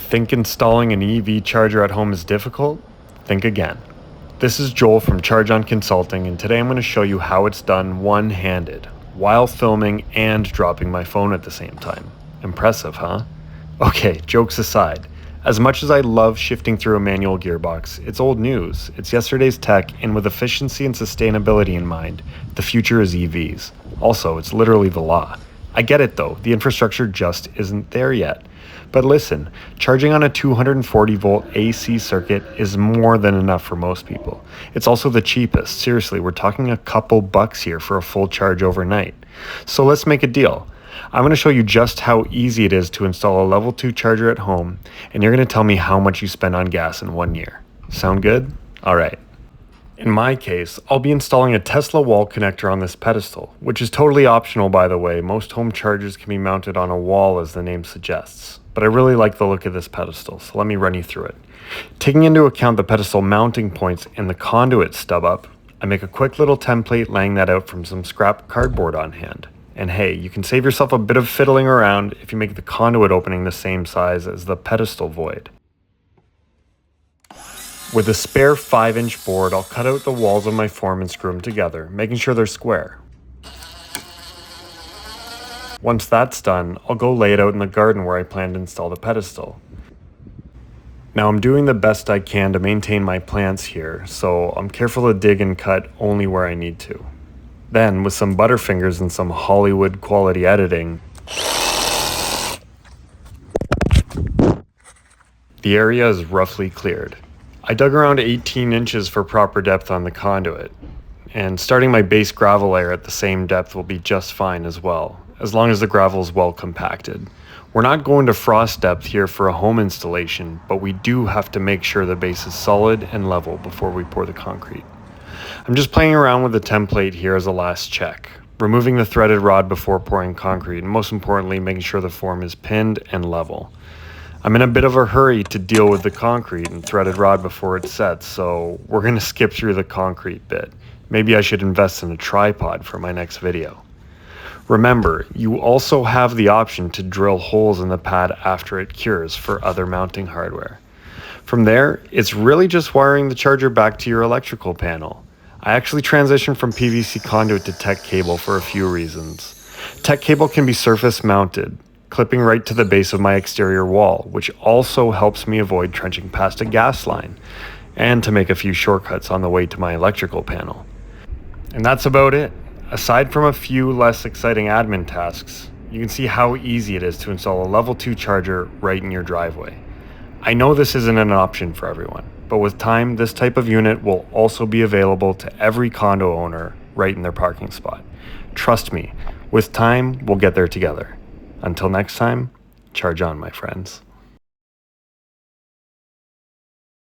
Think installing an EV charger at home is difficult? Think again. This is Joel from Charge On Consulting, and today I'm going to show you how it's done one-handed, while filming and dropping my phone at the same time. Impressive, huh? Okay, jokes aside. As much as I love shifting through a manual gearbox, it's old news. It's yesterday's tech, and with efficiency and sustainability in mind, the future is EVs. Also, it's literally the law. I get it though, the infrastructure just isn't there yet. But listen, charging on a 240 volt AC circuit is more than enough for most people. It's also the cheapest. Seriously, we're talking a couple bucks here for a full charge overnight. So let's make a deal. I'm going to show you just how easy it is to install a level 2 charger at home, and you're going to tell me how much you spend on gas in 1 year. Sound good? Alright. In my case, I'll be installing a Tesla wall connector on this pedestal, which is totally optional by the way. Most home chargers can be mounted on a wall as the name suggests. But I really like the look of this pedestal, so let me run you through it. Taking into account the pedestal mounting points and the conduit stub up, I make a quick little template laying that out from some scrap cardboard on hand. And hey, you can save yourself a bit of fiddling around if you make the conduit opening the same size as the pedestal void. With a spare 5-inch board, I'll cut out the walls of my form and screw them together, making sure they're square. Once that's done, I'll go lay it out in the garden where I plan to install the pedestal. Now I'm doing the best I can to maintain my plants here, so I'm careful to dig and cut only where I need to. Then, with some butterfingers and some Hollywood quality editing, the area is roughly cleared. I dug around 18 inches for proper depth on the conduit, and starting my base gravel layer at the same depth will be just fine as well, as long as the gravel is well compacted. We're not going to frost depth here for a home installation, but we do have to make sure the base is solid and level before we pour the concrete. I'm just playing around with the template here as a last check, removing the threaded rod before pouring concrete, and most importantly, making sure the form is pinned and level. I'm in a bit of a hurry to deal with the concrete and threaded rod before it sets, so we're going to skip through the concrete bit. Maybe I should invest in a tripod for my next video. Remember, you also have the option to drill holes in the pad after it cures for other mounting hardware. From there, it's really just wiring the charger back to your electrical panel. I actually transitioned from PVC conduit to tech cable for a few reasons. Tech cable can be surface mounted, clipping right to the base of my exterior wall, which also helps me avoid trenching past a gas line, and to make a few shortcuts on the way to my electrical panel. And that's about it. Aside from a few less exciting admin tasks, you can see how easy it is to install a level 2 charger right in your driveway. I know this isn't an option for everyone, but with time, this type of unit will also be available to every condo owner right in their parking spot. Trust me, with time, we'll get there together. Until next time, charge on, my friends.